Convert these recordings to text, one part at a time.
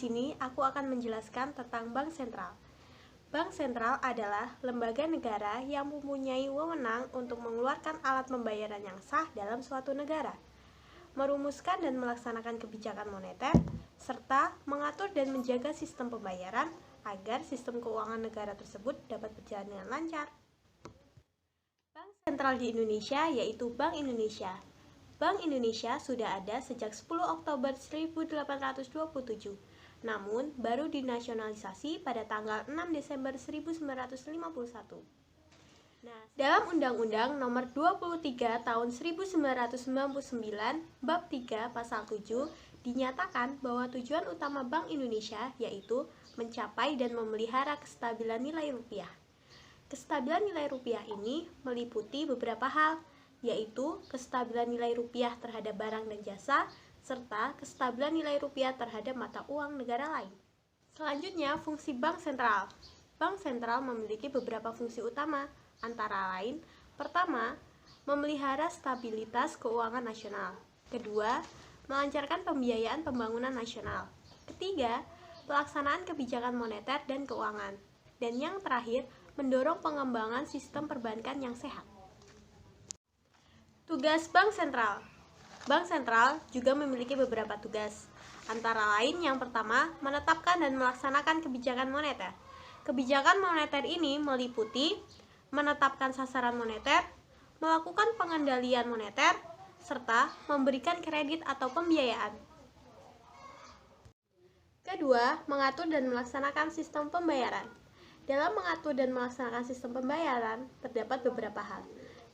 sini aku akan menjelaskan tentang Bank Sentral. Bank Sentral adalah lembaga negara yang mempunyai wewenang untuk mengeluarkan alat pembayaran yang sah dalam suatu negara, merumuskan dan melaksanakan kebijakan moneter, serta mengatur dan menjaga sistem pembayaran agar sistem keuangan negara tersebut dapat berjalan dengan lancar. Bank sentral di Indonesia yaitu Bank Indonesia. Bank Indonesia sudah ada sejak 10 Oktober 1827, namun baru dinasionalisasi pada tanggal 6 Desember 1951. Nah, dalam Undang-Undang Nomor 23 Tahun 1999, Bab 3 Pasal 7, dinyatakan bahwa tujuan utama Bank Indonesia yaitu mencapai dan memelihara kestabilan nilai rupiah. Kestabilan nilai rupiah ini meliputi beberapa hal, yaitu kestabilan nilai rupiah terhadap barang dan jasa, serta kestabilan nilai rupiah terhadap mata uang negara lain. Selanjutnya, fungsi Bank Sentral. Bank Sentral memiliki beberapa fungsi utama, antara lain, pertama, memelihara stabilitas keuangan nasional. Kedua, melancarkan pembiayaan pembangunan nasional. Ketiga, pelaksanaan kebijakan moneter dan keuangan. Dan yang terakhir, mendorong pengembangan sistem perbankan yang sehat. Tugas Bank Sentral. Bank Sentral juga memiliki beberapa tugas, antara lain yang pertama, menetapkan dan melaksanakan kebijakan moneter. Kebijakan moneter ini meliputi menetapkan sasaran moneter, melakukan pengendalian moneter, serta memberikan kredit atau pembiayaan. Kedua, mengatur dan melaksanakan sistem pembayaran. Dalam mengatur dan melaksanakan sistem pembayaran, terdapat beberapa hal.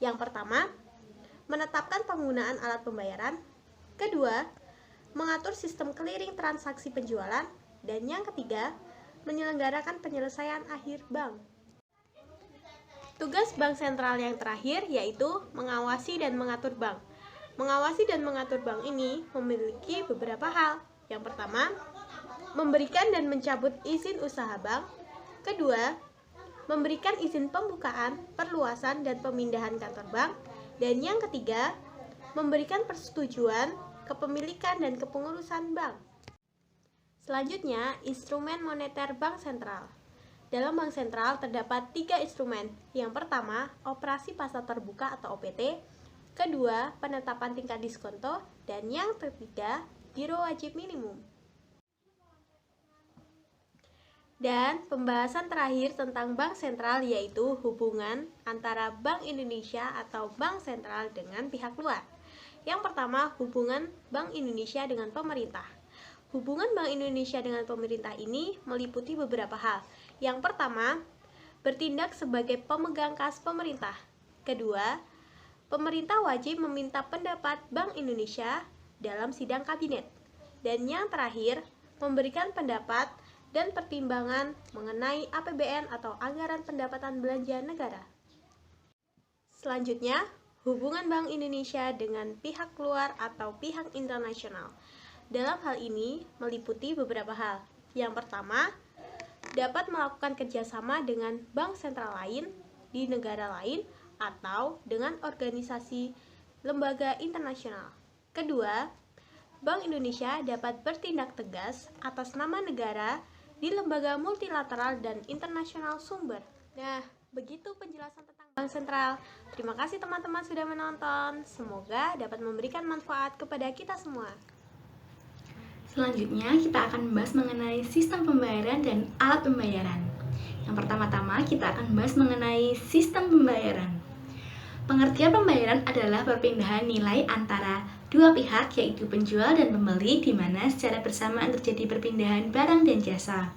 Yang pertama, menetapkan penggunaan alat pembayaran. Kedua, mengatur sistem clearing transaksi penjualan. Dan yang ketiga, menyelenggarakan penyelesaian akhir bank. Tugas Bank Sentral yang terakhir yaitu mengawasi dan mengatur bank. Mengawasi dan mengatur bank ini memiliki beberapa hal. Yang pertama, memberikan dan mencabut izin usaha bank. Kedua, memberikan izin pembukaan, perluasan, dan pemindahan kantor bank. Dan yang ketiga, memberikan persetujuan, kepemilikan, dan kepengurusan bank. Selanjutnya, instrumen moneter Bank Sentral. Dalam Bank Sentral terdapat 3 instrumen. Yang pertama, operasi pasar terbuka atau OPT. Kedua, penetapan tingkat diskonto. Dan yang ketiga, giro wajib minimum. Dan pembahasan terakhir tentang Bank Sentral yaitu hubungan antara Bank Indonesia atau Bank Sentral dengan pihak luar. Yang pertama, hubungan Bank Indonesia dengan pemerintah. Hubungan Bank Indonesia dengan pemerintah ini meliputi beberapa hal. Yang pertama, bertindak sebagai pemegang kas pemerintah. Kedua, pemerintah wajib meminta pendapat Bank Indonesia dalam sidang kabinet. Dan yang terakhir, memberikan pendapat dan pertimbangan mengenai APBN atau anggaran pendapatan belanja negara. Selanjutnya, hubungan Bank Indonesia dengan pihak luar atau pihak internasional. Dalam hal ini meliputi beberapa hal. Yang pertama, dapat melakukan kerjasama dengan bank sentral lain di negara lain atau dengan organisasi lembaga internasional. Kedua, Bank Indonesia dapat bertindak tegas atas nama negara di lembaga multilateral dan internasional sumber. Nah, begitu penjelasan tentang Bank Sentral. Terima kasih teman-teman sudah menonton. Semoga dapat memberikan manfaat kepada kita semua. Selanjutnya, kita akan membahas mengenai sistem pembayaran dan alat pembayaran. Yang pertama-tama, kita akan membahas mengenai sistem pembayaran. Pengertian pembayaran adalah perpindahan nilai antara dua pihak yaitu penjual dan pembeli di mana secara bersamaan terjadi perpindahan barang dan jasa.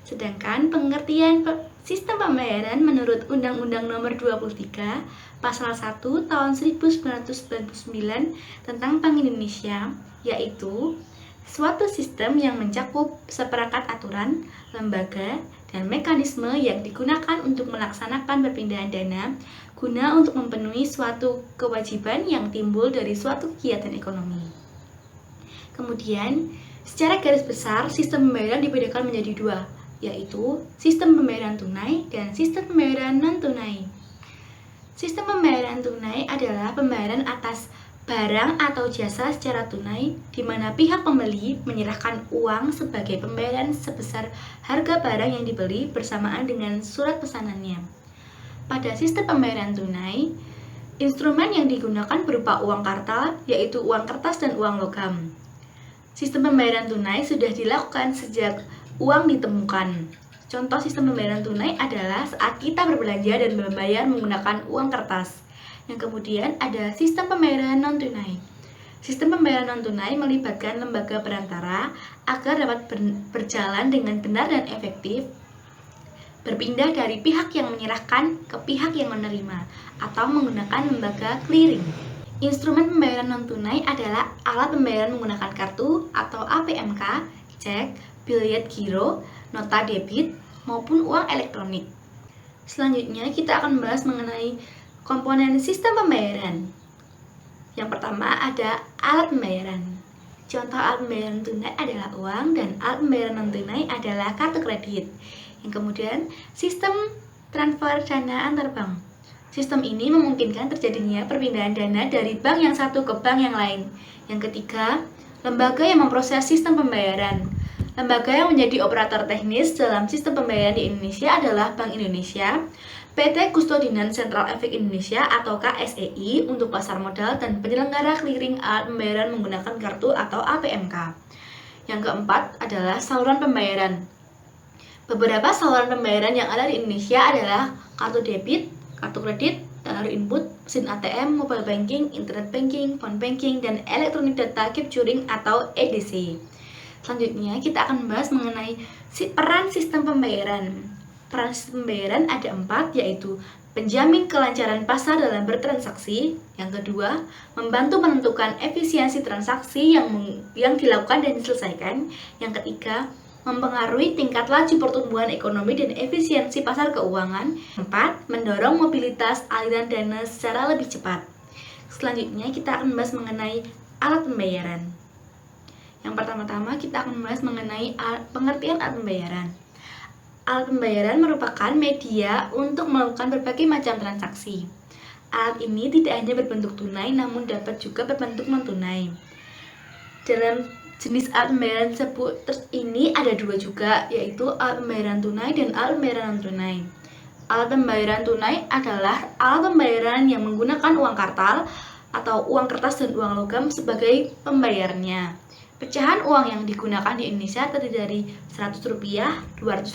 Sedangkan pengertian sistem pembayaran menurut Undang-Undang Nomor 23 Pasal 1 Tahun 1999 tentang Bank Indonesia yaitu suatu sistem yang mencakup seperangkat aturan, lembaga, dan mekanisme yang digunakan untuk melaksanakan perpindahan dana guna untuk memenuhi suatu kewajiban yang timbul dari suatu kegiatan ekonomi. Kemudian, secara garis besar, sistem pembayaran dibedakan menjadi dua, yaitu sistem pembayaran tunai dan sistem pembayaran non-tunai. Sistem pembayaran tunai adalah pembayaran atas barang atau jasa secara tunai, di mana pihak pembeli menyerahkan uang sebagai pembayaran sebesar harga barang yang dibeli bersamaan dengan surat pesanannya. Pada sistem pembayaran tunai, instrumen yang digunakan berupa uang kartal, yaitu uang kertas dan uang logam. Sistem pembayaran tunai sudah dilakukan sejak uang ditemukan. Contoh sistem pembayaran tunai adalah saat kita berbelanja dan membayar menggunakan uang kertas. Yang kemudian ada sistem pembayaran non-tunai. Sistem pembayaran non-tunai melibatkan lembaga perantara agar dapat berjalan dengan benar dan efektif, berpindah dari pihak yang menyerahkan ke pihak yang menerima, atau menggunakan lembaga clearing. Instrumen pembayaran non-tunai adalah alat pembayaran menggunakan kartu atau APMK, cek, biliet giro, nota debit, maupun uang elektronik. Selanjutnya kita akan membahas mengenai komponen sistem pembayaran. Yang pertama ada alat pembayaran. Contoh alat pembayaran tunai adalah uang dan alat pembayaran non-tunai adalah kartu kredit. Yang kemudian sistem transfer dana antar bank. Sistem ini memungkinkan terjadinya perpindahan dana dari bank yang satu ke bank yang lain. Yang ketiga, lembaga yang memproses sistem pembayaran. Lembaga yang menjadi operator teknis dalam sistem pembayaran di Indonesia adalah Bank Indonesia, PT Kustodian Sentral Efek Indonesia atau KSEI untuk pasar modal dan penyelenggara clearing alat pembayaran menggunakan kartu atau APMK. Yang keempat adalah saluran pembayaran. Beberapa saluran pembayaran yang ada di Indonesia adalah kartu debit, kartu kredit, teller input, mesin ATM, mobile banking, internet banking, phone banking, dan electronic data capturing atau EDC. Selanjutnya kita akan membahas mengenai peran sistem pembayaran. Peran sistem pembayaran ada 4, yaitu penjamin kelancaran pasar dalam bertransaksi. Yang kedua, membantu menentukan efisiensi transaksi yang dilakukan dan diselesaikan. Yang ketiga, mempengaruhi tingkat laju pertumbuhan ekonomi dan efisiensi pasar keuangan. 4, mendorong mobilitas aliran dana secara lebih cepat. Selanjutnya kita akan membahas mengenai alat pembayaran. Yang pertama-tama kita akan membahas mengenai pengertian alat pembayaran. Alat pembayaran merupakan media untuk melakukan berbagai macam transaksi. Alat ini tidak hanya berbentuk tunai, namun dapat juga berbentuk non-tunai. Dalam jenis alat pembayaran tersebut ini ada 2 juga, yaitu alat pembayaran tunai dan alat pembayaran non-tunai. Alat pembayaran tunai adalah alat pembayaran yang menggunakan uang kartal atau uang kertas dan uang logam sebagai pembayarnya. Pecahan uang yang digunakan di Indonesia terdiri dari Rp100, Rp200,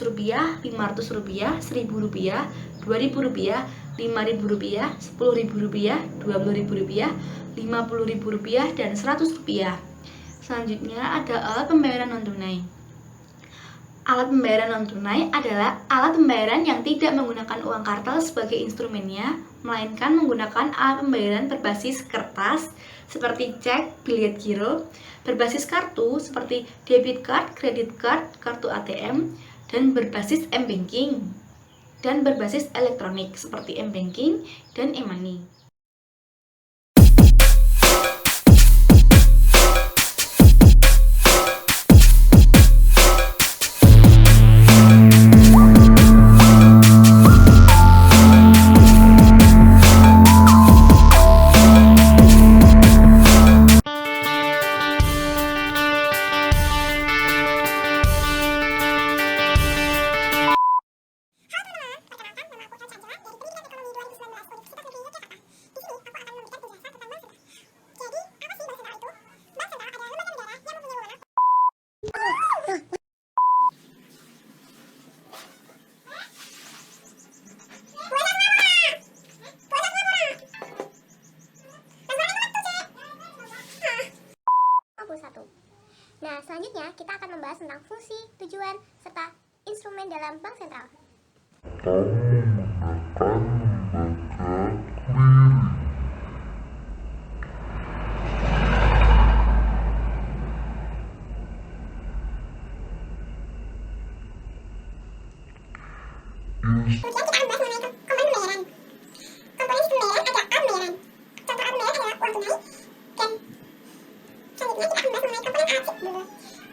Rp500, Rp1.000, Rp2.000, Rp5.000, Rp10.000, Rp20.000, Rp50.000, dan Rp100. Selanjutnya ada alat pembayaran non-tunai. Alat pembayaran non-tunai adalah alat pembayaran yang tidak menggunakan uang kartal sebagai instrumennya, melainkan menggunakan alat pembayaran berbasis kertas seperti cek, biliet giro, berbasis kartu seperti debit card, credit card, kartu ATM, dan berbasis m-banking, dan berbasis elektronik seperti m-banking dan e-money. Nah, selanjutnya kita akan membahas tentang fungsi, tujuan, serta instrumen dalam bank sentral. Kemudian kita akan membahas mengenai komponen pembayaran. Komponen sistem pembayaran ada alat pembayaran. Contoh alat pembayaran adalah uang tunai. Dan selanjutnya kita akan membahas mengenai komponen alat